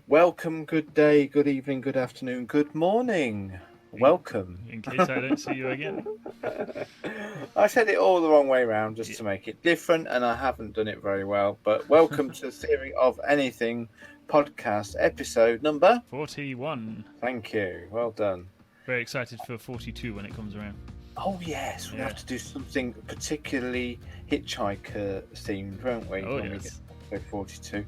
Welcome, good day, good evening, good afternoon, good morning. Welcome. In case I don't see you again. I said it all the wrong way around just to make it different, and I haven't done it very well. But welcome to Theory of Anything podcast episode number 41. Thank you. Well done. Very excited for 42 when it comes around. Oh, yes. We have to do something particularly hitchhiker themed, won't we? Oh, when we yes. get to 42.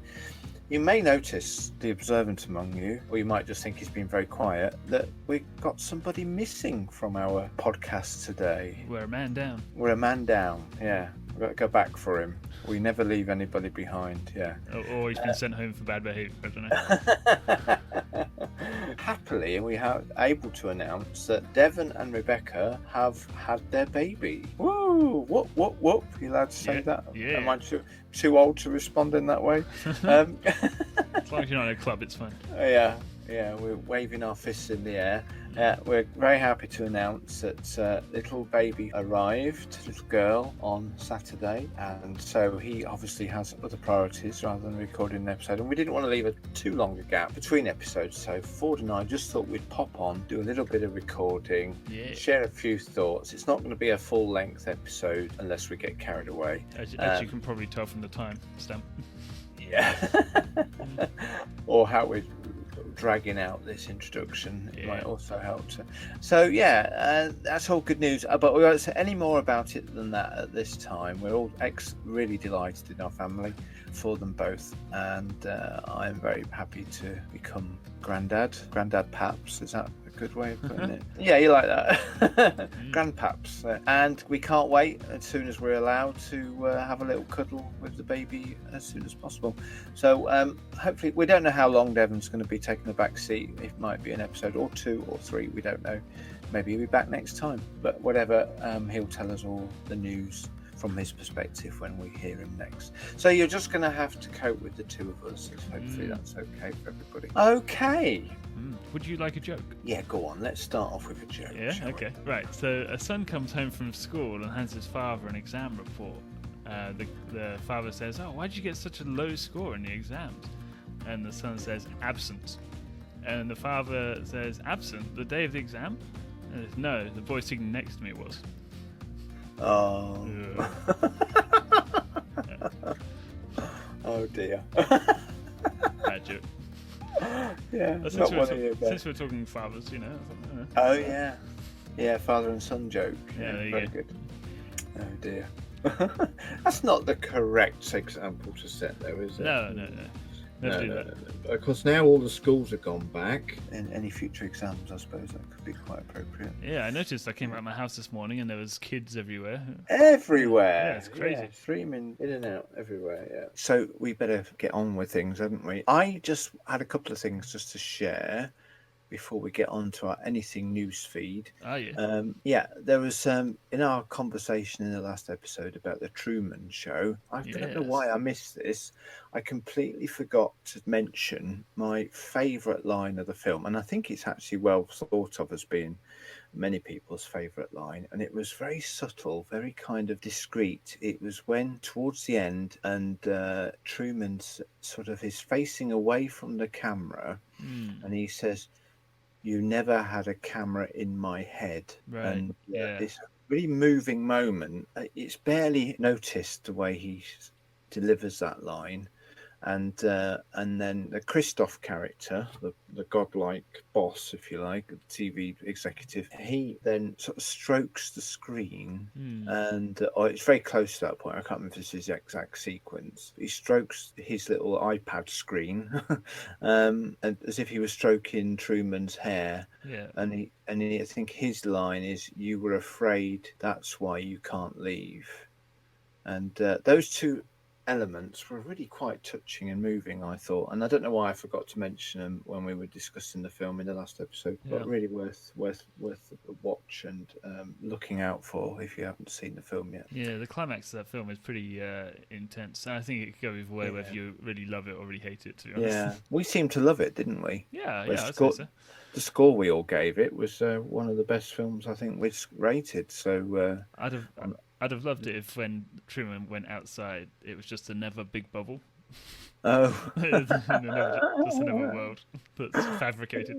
You may notice, the observant among you, or you might just think he's been very quiet, that we've got somebody missing from our podcast today. We're a man down. We're a man down, yeah. We've got to go back for him. We never leave anybody behind, yeah. Or he's been sent home for bad behaviour, I don't know. Happily, we are able to announce that Devon and Rebecca have had their baby. Woo! Whoop, whoop, whoop. You allowed to say that? Yeah. Am I too old to respond in that way? As long as you're not in a club, it's fine. Yeah, we're waving our fists in the air. We're very happy to announce that little baby arrived, little girl, on Saturday, and so he obviously has other priorities rather than recording an episode, and we didn't want to leave too long a gap between episodes, so Ford and I just thought we'd pop on, do a little bit of recording, share a few thoughts. It's not going to be a full-length episode unless we get carried away. As you can probably tell from the time stamp. Yeah. Or how we're dragging out this introduction. It might also help. So that's all good news. But we won't say any more about it than that at this time. We're all really delighted in our family for them both. And I'm very happy to become Grandad Paps. Is that a good way of putting it? Yeah, you like that. Grandpaps. And we can't wait as soon as we're allowed to have a little cuddle with the baby as soon as possible. So hopefully, we don't know how long Devon's going to be taking the back seat. It might be an episode or 2 or 3, we don't know. Maybe he'll be back next time. But whatever, he'll tell us all the news from his perspective when we hear him next. So you're just going to have to cope with the two of us. Hopefully that's okay for everybody. Okay. Would you like a joke? Yeah, go on. Let's start off with a joke. Yeah, okay. Right, so a son comes home from school and hands his father an exam report. The father says, "Oh, why did you get such a low score in the exams?" And the son says, "Absent." And the father says, "Absent? The day of the exam?" And he says, "No, the boy sitting next to me was." Oh. Oh dear. Bad joke. Yeah, since we're talking fathers, you know. Oh yeah, father and son joke. Yeah, there you very go. Good. Oh dear. That's not the correct example to set, though, is it? No. Never do that. No. Of course, now all the schools have gone back, and any future exams, I suppose, that could be quite appropriate. Yeah, I noticed I came out of my house this morning and there was kids everywhere. Everywhere! Yeah, it's crazy. Yeah, streaming in and out everywhere, yeah. So we better get on with things, haven't we? I just had a couple of things just to share before we get on to our anything news feed. Oh, yeah. There was in our conversation in the last episode about the Truman Show. I don't know why I missed this. I completely forgot to mention my favourite line of the film, and I think it's actually well thought of as being many people's favourite line, and it was very subtle, very kind of discreet. It was when towards the end and Truman's sort of is facing away from the camera, and he says, "You never had a camera in my head." Right. And this really moving moment. It's barely noticed the way he delivers that line. And then the Christoph character, the godlike boss, if you like, the TV executive, he then sort of strokes the screen, and it's very close to that point. I can't remember if this is the exact sequence. He strokes his little iPad screen, and as if he was stroking Truman's hair. Yeah. And I think his line is, "You were afraid, that's why you can't leave." And those two elements were really quite touching and moving, I thought, and I don't know why I forgot to mention them when we were discussing the film in the last episode, but really worth a watch and looking out for if you haven't seen the film yet. Yeah, the climax of that film is pretty intense, and I think it could go either way, whether you really love it or really hate it, to be honest. Yeah, we seemed to love it, didn't we? Yeah, I'd say so. The score we all gave it was one of the best films I think we've rated, so I'd have loved it if when Truman went outside, it was just a never big bubble. Oh. Just another world that's fabricated.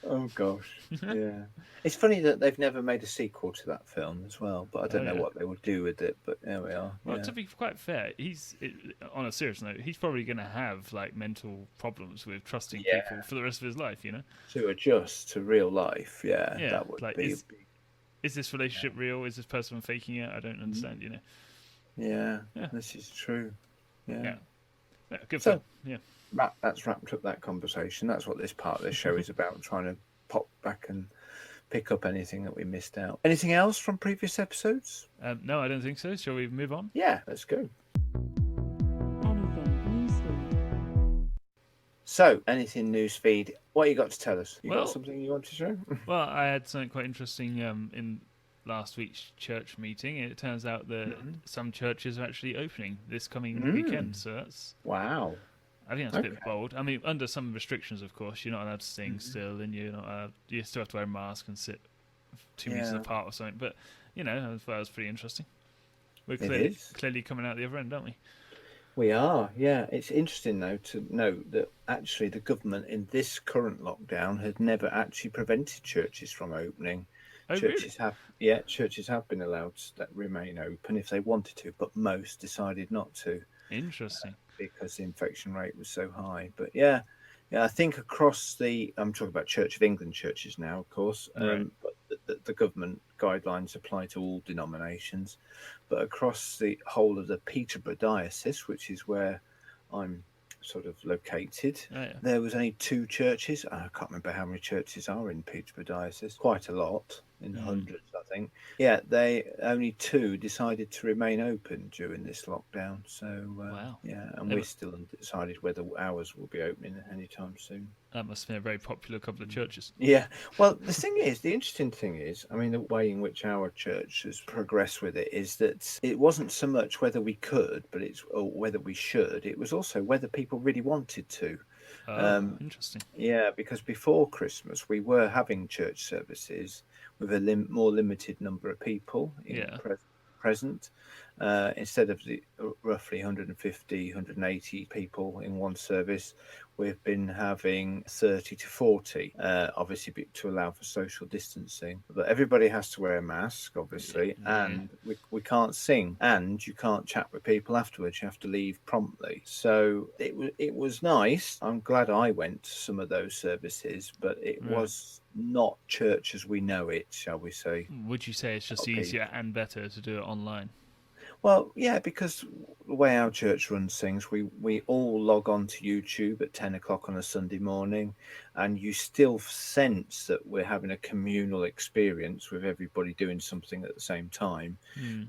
Oh gosh, yeah. It's funny that they've never made a sequel to that film as well, but I Oh don't know yeah. what they will do with it. But there we are. Well, Yeah, to be quite fair, on a serious note, he's probably going to have like mental problems with trusting people yeah. for the rest of his life. To adjust to real life, yeah, Yeah. that would Like, be. is this relationship real? Is this person faking it? I don't Mm, understand. yeah, Yeah. this is true. Yeah. Yeah. Yeah. Good film. So Yeah. that's wrapped up that conversation. That's what this part of the show is about, trying to pop back and pick up anything that we missed out. Anything else from previous episodes? No, I don't think so. Shall we move on? Yeah, let's go. Anything newsfeed. So, anything newsfeed? What you got to tell us? You got Well, something you want to show? Well, I had something quite interesting in last week's church meeting. It turns out that some churches are actually opening this coming weekend. So I think that's a bit bold. I mean, under some restrictions, of course. You're not allowed to sing still, and you still have to wear a mask and sit 2 meters apart or something. But I thought that was pretty interesting. We're clearly coming out the other end, aren't we? We are, yeah. It's interesting, though, to note that actually the government in this current lockdown has never actually prevented churches from opening. Oh, Churches have been allowed to remain open if they wanted to, but most decided not to. Interesting. Because the infection rate was so high. But yeah, I think across I'm talking about Church of England churches now, of course, Right. but the government guidelines apply to all denominations. But across the whole of the Peterborough diocese, which is where I'm sort of located, there was only 2 churches. I can't remember how many churches are in Peterborough diocese. Quite a lot, in the hundreds, I think. Yeah, they only 2 decided to remain open during this lockdown. So Wow. yeah, and we're still undecided whether ours will be opening anytime soon. That must have been a very popular couple of churches. Yeah, well, the interesting thing is, I mean, the way in which our church has progressed with it is that it wasn't so much whether we could, or whether we should. It was also whether people really wanted to. Oh, interesting. Yeah, because before Christmas we were having church services with a more limited number of people present. Instead of the roughly 150, 180 people in one service, we've been having 30 to 40, obviously to allow for social distancing. But everybody has to wear a mask, obviously, and we can't sing, and you can't chat with people afterwards. You have to leave promptly. So it was nice. I'm glad I went to some of those services, but it was not church as we know it, shall we say. Would you say it's just easier and better to do it online? Well, yeah, because the way our church runs things, we all log on to YouTube at 10 o'clock on a Sunday morning, and you still sense that we're having a communal experience with everybody doing something at the same time.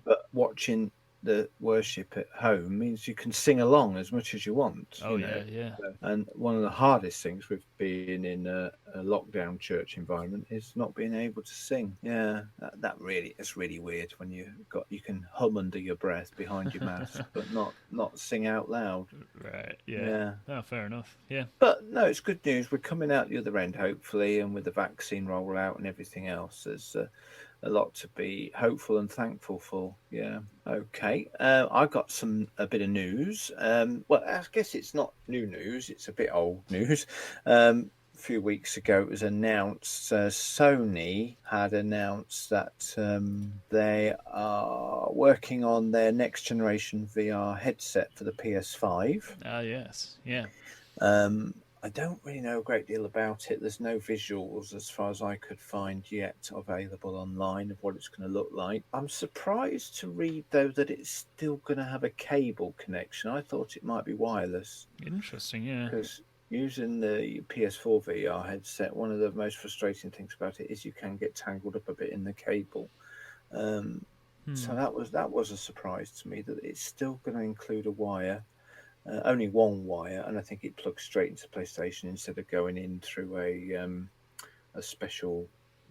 But watching the worship at home means you can sing along as much as you want. Oh, yeah. And one of the hardest things with being in a lockdown church environment is not being able to sing. Yeah, that really is really weird when you can hum under your breath behind your mask, but not sing out loud. Right. Yeah. Oh, fair enough. Yeah. But no, it's good news. We're coming out the other end, hopefully, and with the vaccine rollout and everything else, there's a lot to be hopeful and thankful for. Yeah. Okay. I got a bit of news. Well, I guess it's not new news. It's a bit old news. A few weeks ago, it was announced. Sony had announced that they are working on their next generation VR headset for the PS5. Ah, yes. Yeah. I don't really know a great deal about it. There's no visuals, as far as I could find, yet available online of what it's going to look like. I'm surprised to read, though, that it's still going to have a cable connection. I thought it might be wireless. Interesting, yeah. Because using the PS4 VR headset, one of the most frustrating things about it is you can get tangled up a bit in the cable. So that was a surprise to me, that it's still going to include a wire. Only one wire, and I think it plugs straight into PlayStation instead of going in through a special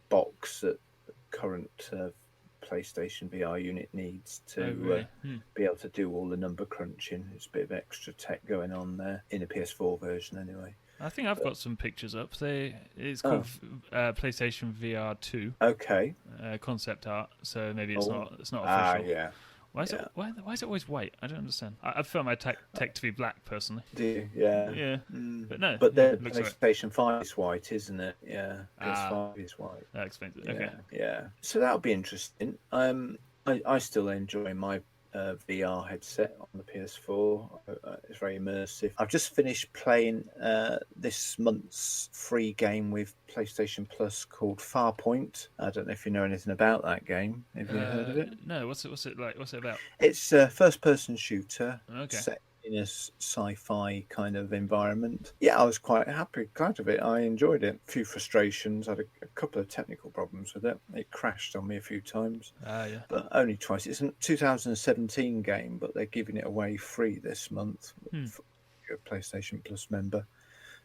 box that the current PlayStation VR unit needs to be able to do all the number crunching. It's a bit of extra tech going on there in a PS4 version, anyway. I think I've got some pictures up. It's called PlayStation VR 2. Okay. Concept art. So maybe it's not official. Yeah. Why is it always white? I don't understand. I prefer my tech to be black personally. Do you? Yeah. Yeah, but no. But Yeah, the looks right. PlayStation 5 is white, isn't it? Yeah. PS5 is white. That explains it. Yeah. Okay. Yeah. So that'll be interesting. I still enjoy my VR headset on the PS4. It's very immersive. I've just finished playing this month's free game with PlayStation Plus called Farpoint. I don't know if you know anything about that game. Have you heard of it? No. What's it like? What's it about? It's a first-person shooter Okay. set in a sci-fi kind of environment. Yeah, I was quite glad of it. I enjoyed it. A few frustrations. I had a couple of technical problems with it. It crashed on me a few times. Yeah. But only twice. It's a 2017 game, but they're giving it away free this month for a PlayStation Plus member,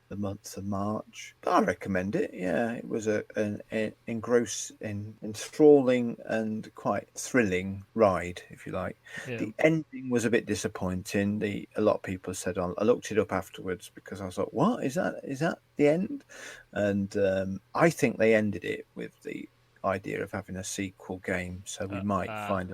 the month of March. But I recommend it. Yeah, it was an enthralling and quite thrilling ride, if you like. Yeah. The ending was a bit disappointing. A lot of people said on. I looked it up afterwards because I was like, "What is that? Is that the end?" And I think they ended it with the idea of having a sequel game, so we might find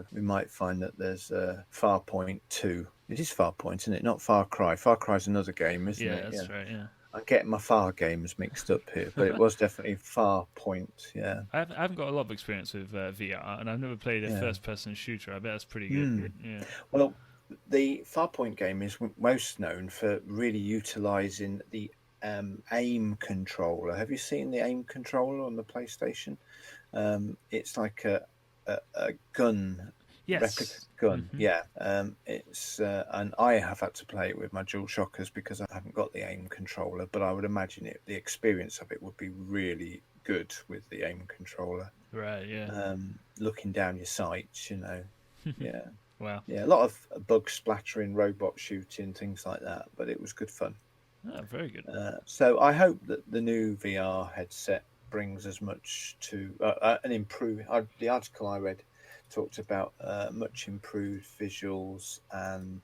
that there's a Farpoint 2. It is Farpoint, isn't it? Not Far Cry. Far Cry's another game, isn't it? Yeah, that's right. Yeah. I'm getting my Far games mixed up here, but it was definitely Farpoint. Yeah. I haven't got a lot of experience with VR, and I've never played a first-person shooter. I bet that's pretty good. Yeah. Well, the Farpoint game is most known for really utilising the aim controller. Have you seen the aim controller on the PlayStation? It's like a gun. Yes. Replica gun. Yeah. It's and I have had to play it with my dual shockers because I haven't got the aim controller, but I would imagine the experience of it would be really good with the aim controller. Right, yeah. Looking down your sights, Yeah. Wow. Yeah, a lot of bug splattering, robot shooting, things like that, but it was good fun. Oh, very good. So I hope that the new VR headset brings as much to an improved. The article I read talked about much improved visuals and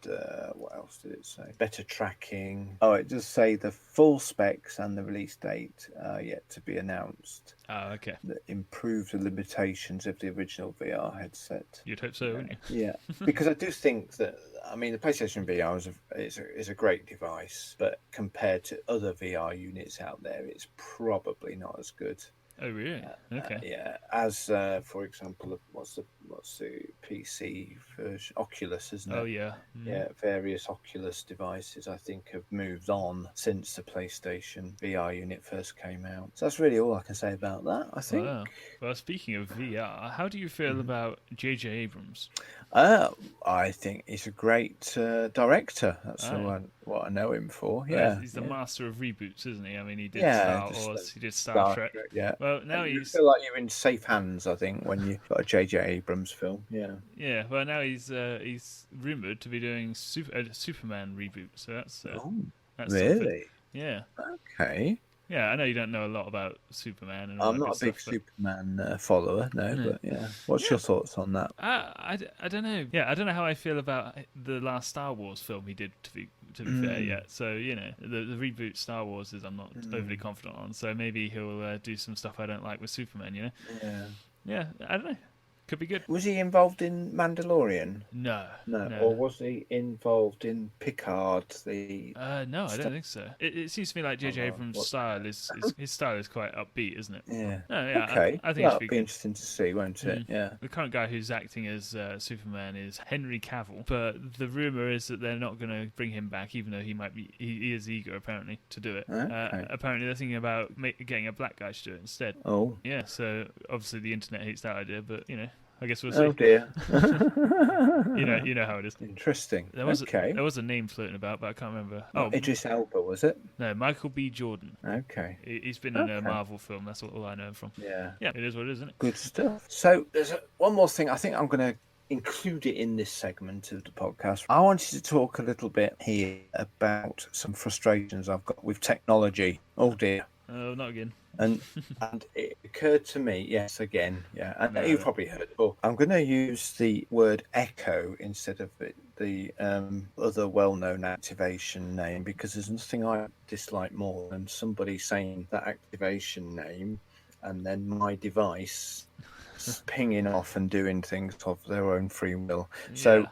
what else did it say? Better tracking. Oh, it does say the full specs and the release date are yet to be announced. Oh, okay. That improves the limitations of the original VR headset. You'd hope so, wouldn't you? Yeah, because I do think that, I mean, the PlayStation VR is a great device, but compared to other VR units out there, it's probably not as good. Oh, really? Okay. Yeah, as for example, what's the PC version? Oculus, isn't it? Oh, yeah. Yeah, various Oculus devices I think have moved on since the PlayStation VR unit first came out. So that's really all I can say about that, I think. Wow. Well, speaking of VR, how do you feel about J.J. Abrams? I think he's a great director. That's what I know him for. Yeah, he's the master of reboots, isn't he? I mean, he did Star Wars, he did Star Trek. Yeah. Well, now you feel like you're in safe hands, I think, when you've got a J.J. Abrams film. Yeah. Yeah. Well, now he's rumored to be doing a Superman reboot. So that's really something. Yeah. Okay. Yeah, I know you don't know a lot about Superman. And I'm not a big Superman follower, but yeah. What's your thoughts on that? I don't know. Yeah, I don't know how I feel about the last Star Wars film he did, to be fair, yet. So, the reboot Star Wars I'm not overly confident on. So maybe he'll do some stuff I don't like with Superman, Yeah. Yeah, I don't know. Could be good. Was he involved in Mandalorian? No. Or was he involved in Picard? No, I don't think so. It seems to me like J.J. Abrams' style his style is quite upbeat, isn't it? Yeah. No, yeah. Okay. I think it should be interesting to see, won't it? Yeah. The current guy who's acting as Superman is Henry Cavill, but the rumor is that they're not going to bring him back, even though he is eager apparently to do it. Okay. Apparently they're thinking about getting a black guy to do it instead. Oh. Yeah. So obviously the internet hates that idea, but I guess we'll see. Oh dear. you know how it is. Interesting. There was a name floating about, but I can't remember. Oh, Idris Elba, was it? No, Michael B. Jordan. Okay. He's been in a Marvel film. That's all I know him from. Yeah. Yeah, it is what it is, isn't it? Good stuff. So there's one more thing. I think I'm going to include it in this segment of the podcast. I wanted to talk a little bit here about some frustrations I've got with technology. Oh dear. Oh, not again. And it occurred to me, yes, again, yeah, and you've probably heard it before. I'm going to use the word echo instead of the other well-known activation name, because there's nothing I dislike more than somebody saying that activation name and then my device pinging off and doing things of their own free will. Yeah. So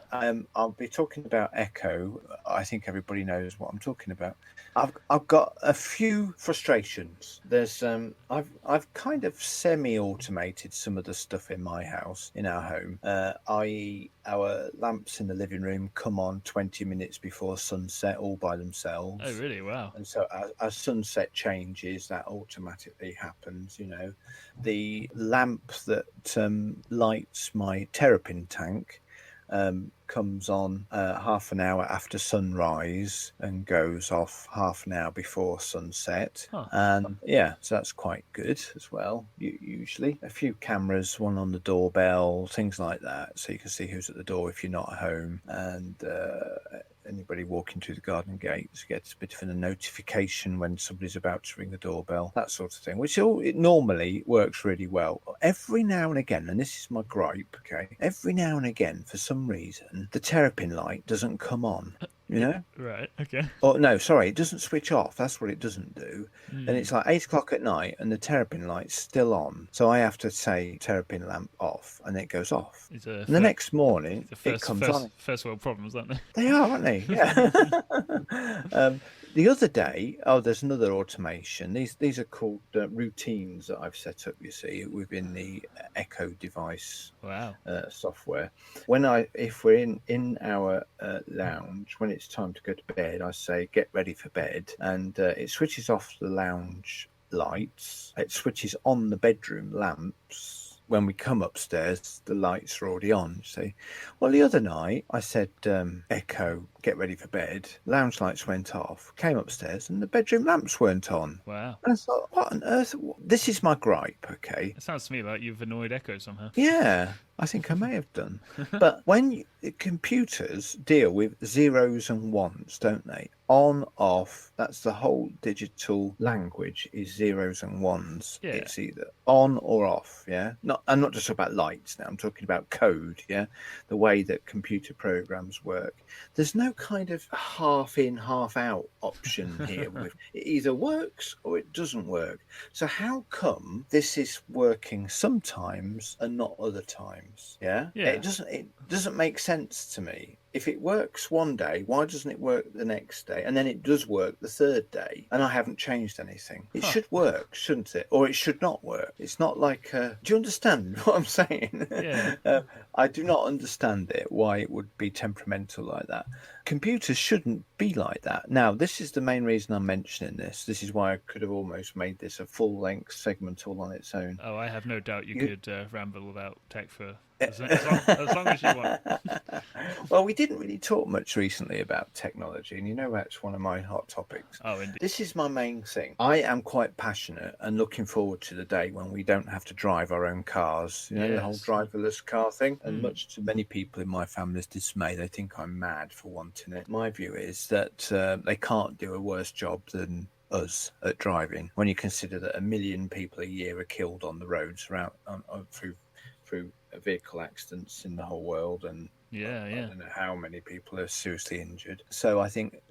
I'll be talking about Echo. I think everybody knows what I'm talking about. I've got a few frustrations. There's I've kind of semi-automated some of the stuff in my house, in our home, i.e. our lamps in the living room come on 20 minutes before sunset all by themselves. Oh, really? Wow. And so as sunset changes, that automatically happens. The lamp that lights my terrapin tank comes on half an hour after sunrise and goes off half an hour before sunset. And so that's quite good as well. Usually a few cameras, one on the doorbell, things like that, so you can see who's at the door if you're not home, and anybody walking through the garden gates gets a bit of a notification when somebody's about to ring the doorbell, that sort of thing, which it normally works really well. Every now and again, and this is my gripe, okay, every now and again, for some reason, the terrapin light doesn't come on. Right, okay. Oh, no, sorry, it doesn't switch off. That's what it doesn't do. And it's like 8 o'clock at night and the terrapin light's still on. So I have to say terrapin lamp off and it goes off. And the next morning, it comes on. First world problems, aren't they? They are, aren't they? Yeah. The other day, there's another automation. These are called routines that I've set up, you see, within the Echo device. Wow. Software. If we're in our lounge, when it's time to go to bed, I say get ready for bed, and it switches off the lounge lights. It switches on the bedroom lamps. When we come upstairs, the lights are already on. See, well, the other night I said, Echo, get ready for bed. Lounge lights went off. Came upstairs, and the bedroom lamps weren't on. Wow. And I thought, what on earth? This is my gripe, okay? It sounds to me like you've annoyed Echo somehow. Yeah, I think I may have done. But when computers deal with zeros and ones, don't they? On, off, that's the whole digital language, is zeros and ones. Yeah. It's either on or off, yeah? I'm not just talking about lights now, I'm talking about code, yeah? The way that computer programs work. There's no kind of half in, half out option here. It either works or it doesn't work. So how come this is working sometimes and not other times? Yeah? It doesn't make sense to me. If it works one day, why doesn't it work the next day? And then it does work the third day, and I haven't changed anything. It should work, shouldn't it? Or it should not work. It's not like... do you understand what I'm saying? Yeah. I do not understand it, why it would be temperamental like that. Computers shouldn't be like that. Now, this is the main reason I'm mentioning this. This is why I could have almost made this a full-length segment all on its own. Oh, I have no doubt you could ramble about tech for as long as you want. Well, we didn't really talk much recently about technology, and that's one of my hot topics. Oh, indeed. This is my main thing. I am quite passionate and looking forward to the day when we don't have to drive our own cars. The whole driverless car thing. And much to many people in my family's dismay, they think I'm mad for wanting it. My view is that they can't do a worse job than us at driving, when you consider that 1 million people a year are killed on the roads through vehicle accidents in the whole world, and I don't know how many people are seriously injured. So I think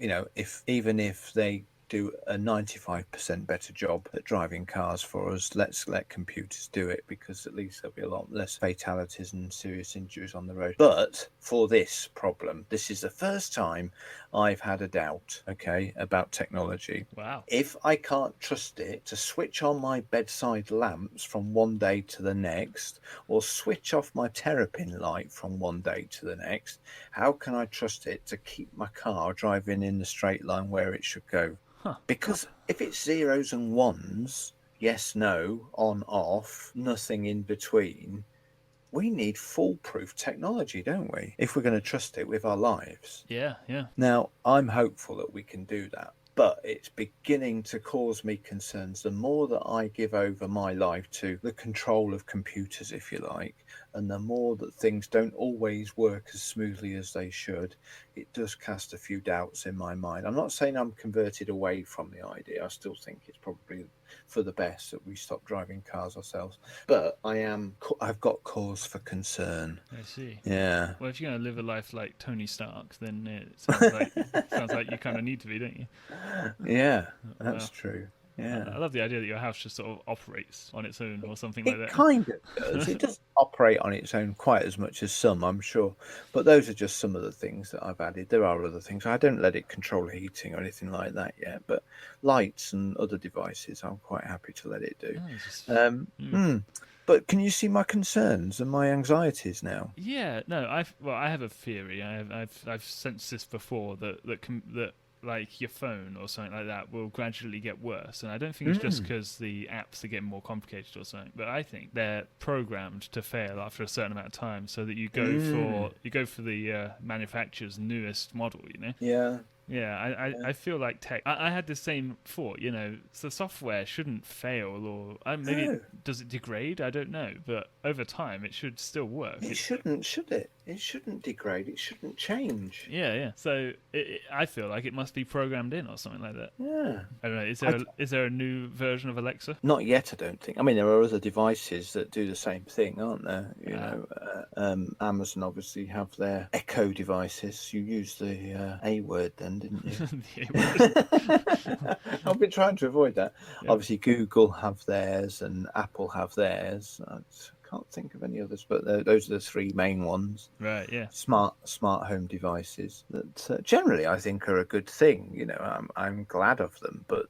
even if they do a 95% better job at driving cars for us, let's let computers do it, because at least there'll be a lot less fatalities and serious injuries on the road. But for this problem, this is the first time I've had a doubt, about technology. Wow. If I can't trust it to switch on my bedside lamps from one day to the next, or switch off my terrapin light from one day to the next, how can I trust it to keep my car driving in the straight line where it should go? Because if it's zeros and ones, yes, no, on, off, nothing in between, we need foolproof technology, don't we? If we're going to trust it with our lives. Yeah. Now, I'm hopeful that we can do that, but it's beginning to cause me concerns. The more that I give over my life to the control of computers, if you like, and the more that things don't always work as smoothly as they should, it does cast a few doubts in my mind. I'm not saying I'm converted away from the idea. I still think it's probably for the best that we stop driving cars ourselves. But I've got cause for concern. I see. Yeah. Well, if you're going to live a life like Tony Stark, then it sounds like you kind of need to be, don't you? Yeah, that's true. Yeah. I love the idea that your house just sort of operates on its own or something like It that. kind of does. It doesn't operate on its own quite as much as some, I'm sure. But those are just some of the things that I've added. There are other things. I don't let it control heating or anything like that yet. But lights and other devices, I'm quite happy to let it do. Oh, it's just, But can you see my concerns and my anxieties now? Yeah, no, I have a theory. I've sensed this before that like your phone or something like that will gradually get worse, and I don't think it's just because the apps are getting more complicated or something, but I think they're programmed to fail after a certain amount of time, so that you go for the manufacturer's newest model. Yeah. Yeah, I feel like tech. I had the same thought, so software shouldn't fail, or maybe No. does it degrade? I don't know, but over time it should still work. It shouldn't, should it? It shouldn't degrade. It shouldn't change. Yeah, yeah. So I feel like it must be programmed in or something like that. Yeah. I don't know. I, Is there a new version of Alexa? Not yet, I don't think. I mean, there are other devices that do the same thing, aren't there? Amazon obviously have their Echo devices. You used the A word then, didn't you? I've been trying to avoid that. Yeah. Obviously, Google have theirs and Apple have theirs. I can't think of any others, but those are the three main ones. Right. Yeah. Smart home devices that generally I think are a good thing. I'm glad of them, but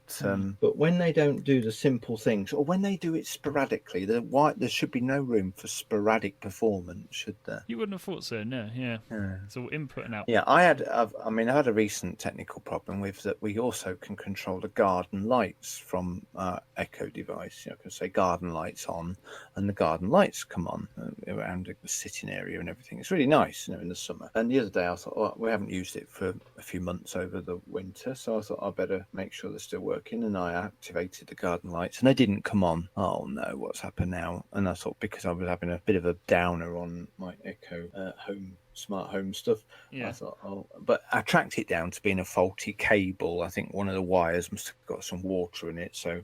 when they don't do the simple things, or when they do it sporadically, there should be no room for sporadic performance, should there? You wouldn't have thought so. No. Yeah. So input and output. Yeah, I had a recent technical problem with that. We also can control the garden lights from our Echo device. I can say garden lights on, and the garden lights come on around the sitting area and everything. It's really nice, in the summer. And the other day I thought, we haven't used it for a few months over the winter, so I thought I'd better make sure they're still working. And I activated the garden lights, and they didn't come on. Oh no, what's happened now? And I thought, because I was having a bit of a downer on my Echo smart home stuff. Yeah. I thought, but I tracked it down to being a faulty cable. I think one of the wires must have got some water in it, so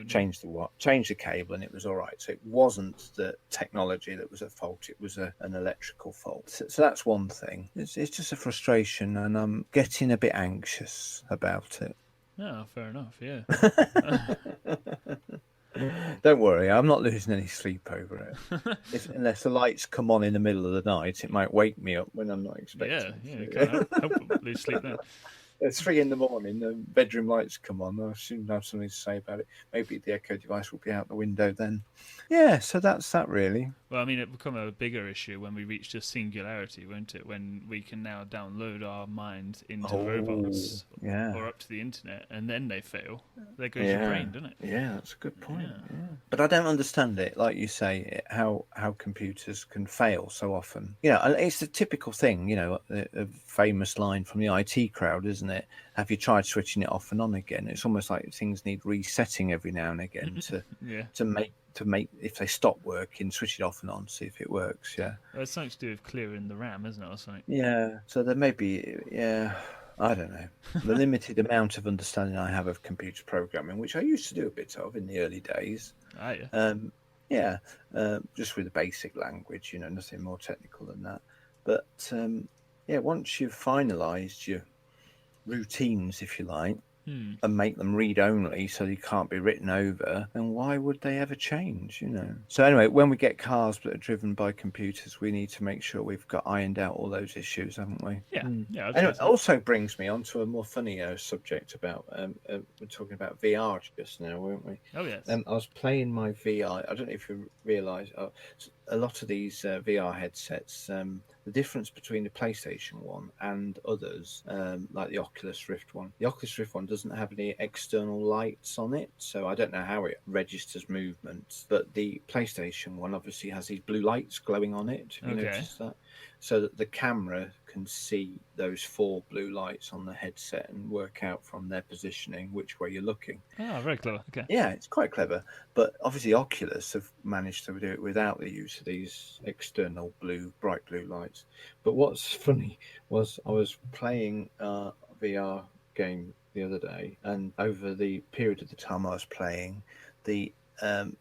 changed the cable, and it was all right. So it wasn't the technology that was at fault; it was an electrical fault. So that's one thing. It's just a frustration, and I'm getting a bit anxious about it. Oh, fair enough. Yeah. Don't worry, I'm not losing any sleep over it. Unless the lights come on in the middle of the night, it might wake me up when I'm not expecting. Yeah, you can't help lose sleep then. It's 3 a.m, the bedroom lights come on. I soon have something to say about it. Maybe the Echo device will be out the window then. Yeah, so that's that really. Well, I mean, it'll become a bigger issue when we reach the singularity, won't it? When we can now download our mind into robots or up to the internet, and then they fail. There goes your brain, doesn't it? Yeah, that's a good point. Yeah. But I don't understand it, like you say, how computers can fail so often. It's the typical thing, a famous line from the IT crowd, isn't it? Have you tried switching it off and on again? It's almost like things need resetting every now and again to make if they stop working, switch it off and on, see if it works. Yeah, it's something to do with clearing the RAM, isn't it, or something? Yeah, so there may be I don't know, the limited amount of understanding I have of computer programming, which I used to do a bit of in the early days. Just with the basic language, nothing more technical than that. But once you've finalised your routines, if you like, and make them read only so they can't be written over, then why would they ever change, So anyway, when we get cars that are driven by computers, we need to make sure we've got ironed out all those issues, haven't we? Yeah. And it also brings me on to a more funny subject about, we're talking about VR just now, weren't we? Oh, yes. I was playing my VR. I don't know if you realise, a lot of these VR headsets, the difference between the PlayStation one and others, like the Oculus Rift one. The Oculus Rift one doesn't have any external lights on it, so I don't know how it registers movement. But the PlayStation one obviously has these blue lights glowing on it. Have you noticed that? So that the camera can see those 4 blue lights on the headset and work out from their positioning which way you're looking. Oh, very clever. Okay. Yeah, it's quite clever. But obviously Oculus have managed to do it without the use of these external bright blue lights. But what's funny was I was playing a VR game the other day, and over the period of the time I was playing, the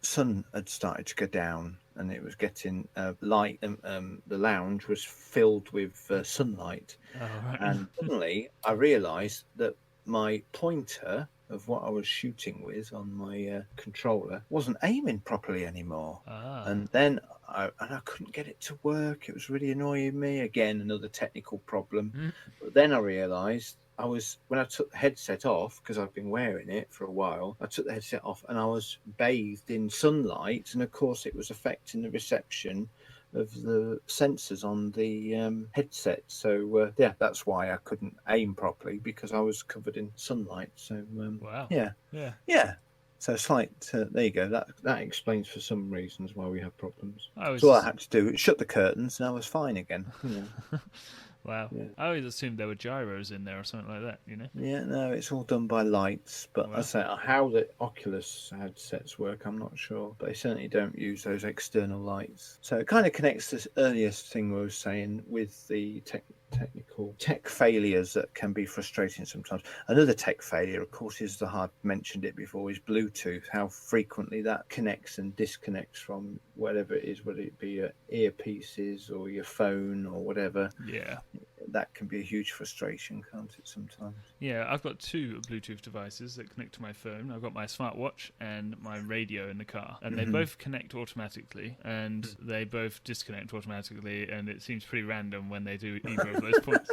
sun had started to go down, and it was getting light. The lounge was filled with sunlight, Oh, right. and suddenly I realised that my pointer of what I was shooting with on my controller wasn't aiming properly anymore. And then I couldn't get it to work. It was really annoying me. Again, another technical problem. But then I realised when I took the headset off, because I've been wearing it for a while, I took the headset off and I was bathed in sunlight, and of course it was affecting the reception of the sensors on the headset. So that's why I couldn't aim properly, because I was covered in sunlight. So wow. Yeah. So slight. There you go. That explains for some reasons why we have problems. I had to do was shut the curtains, and I was fine again. Wow. Yeah. I always assumed there were gyros in there or something like that, Yeah, no, it's all done by lights. But I say how the Oculus headsets work, I'm not sure. But they certainly don't use those external lights. So it kind of connects this earliest thing we were saying with the technical tech failures that can be frustrating sometimes. Another tech failure, of course, is I've mentioned it before, is Bluetooth. How frequently that connects and disconnects from whatever it is, whether it be your earpieces or your phone or whatever. Yeah. That can be a huge frustration, can't it, sometimes? Yeah, I've got two Bluetooth devices that connect to my phone. I've got my smartwatch and my radio in the car. And they both connect automatically, and they both disconnect automatically, and it seems pretty random when they do either of those points.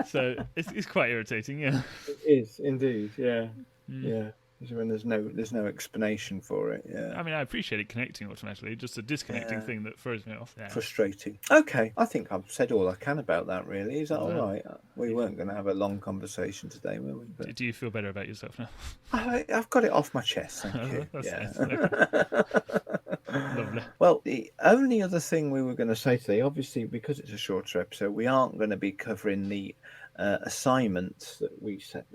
So it's quite irritating, yeah. It is, indeed, yeah. Yeah. When there's no explanation for it. Yeah. I mean, I appreciate it connecting automatically. Just a disconnecting thing that throws me off. Yeah. Frustrating. Okay, I think I've said all I can about that. Really, is that all right? We weren't going to have a long conversation today, were we? But... Do you feel better about yourself now? I've got it off my chest. Thank you. That's yeah. Nice. Lovely. Well, the only other thing we were going to say today, obviously, because it's a shorter episode, we aren't going to be covering the assignment we set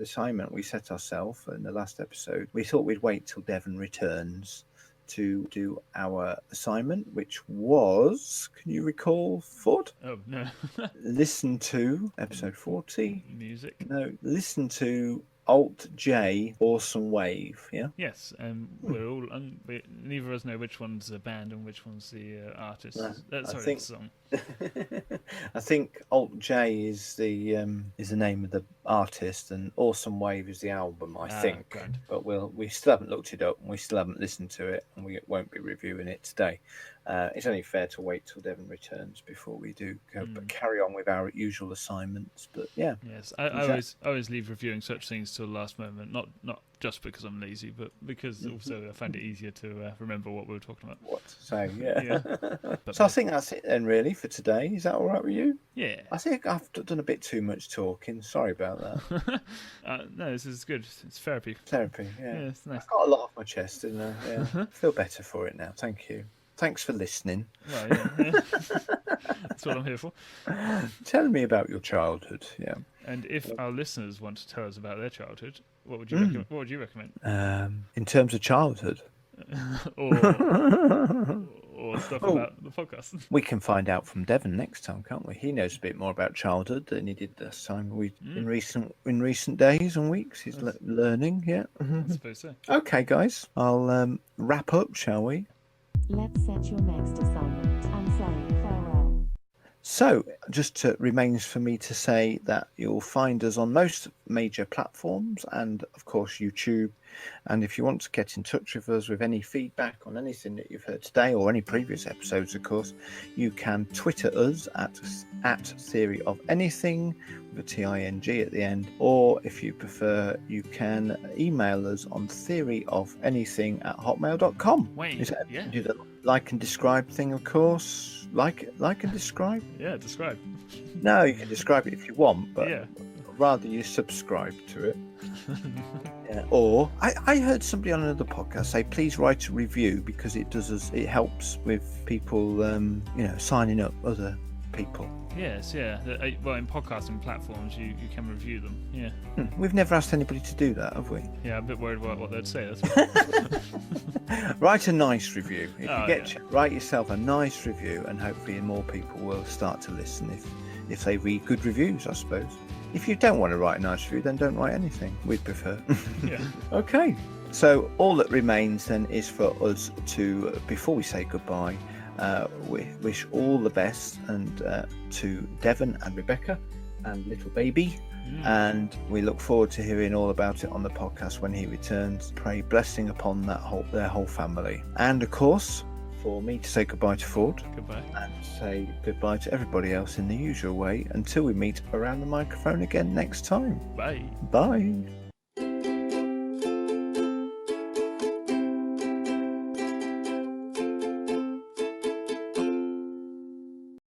ourselves in the last episode. We thought we'd wait till Devon returns to do our assignment, which was, can you recall, Ford? Oh, no. Listen to episode 40. Music. No, listen to Alt J Awesome Wave, yeah? Yes, we're all neither of us know which one's the band and which one's the artist. The song. I think Alt J is the name of the artist, and Awesome Wave is the album, I think. Grand. But we still haven't looked it up, and we still haven't listened to it, and we won't be reviewing it today. It's only fair to wait till Devon returns before we do go, but carry on with our usual assignments. But yeah, yes, I always leave reviewing such things till the last moment. Not just because I'm lazy, but because also I find it easier to remember what we were talking about. What to say? Yeah. So I think that's it then, really, for today. Is that all right with you? Yeah. I think I've done a bit too much talking. Sorry about that. No, this is good. It's therapy. Therapy. Yeah. It's nice. I've got a lot off my chest, didn't I? Yeah. I feel better for it now. Thank you. Thanks for listening. Well, yeah. That's what I'm here for. Tell me about your childhood. Yeah. And if our listeners want to tell us about their childhood, what would you recommend? In terms of childhood, or stuff about the podcast. We can find out from Devon next time, can't we? He knows a bit more about childhood than he did this time. In recent days and weeks, he's learning. Yeah. I suppose so. Okay, guys, I'll wrap up, shall we? Let's set your next assignment and say farewell. So, just remains for me to say that you'll find us on most major platforms and, of course, YouTube. And if you want to get in touch with us with any feedback on anything that you've heard today or any previous episodes, of course, you can Twitter us at Theory of Anything with a TING at the end. Or if you prefer, you can email us on theoryofanything@hotmail.com. Wait, yeah. Do the like and describe thing, of course. Like and describe? Yeah, describe. No, you can describe it if you want, but yeah. Rather you subscribe to it. Yeah. Or I heard somebody on another podcast say, please write a review because it helps with people, signing up other people. Yes, yeah. Well, in podcasting platforms, you can review them. Yeah. We've never asked anybody to do that, have we? Yeah, I'm a bit worried about what they'd say. That's Write a nice review. Write yourself a nice review, and hopefully more people will start to listen if they read good reviews, I suppose. If you don't want to write a nice review, then don't write anything. We'd prefer. Yeah. Okay. So all that remains then is for us to, before we say goodbye, we wish all the best and to Devon and Rebecca and little baby. And we look forward to hearing all about it on the podcast when he returns. Pray blessing upon their whole family. And of course, for me to say goodbye to Ford. Goodbye. And say goodbye to everybody else in the usual way until we meet around the microphone again next time. Bye. Bye.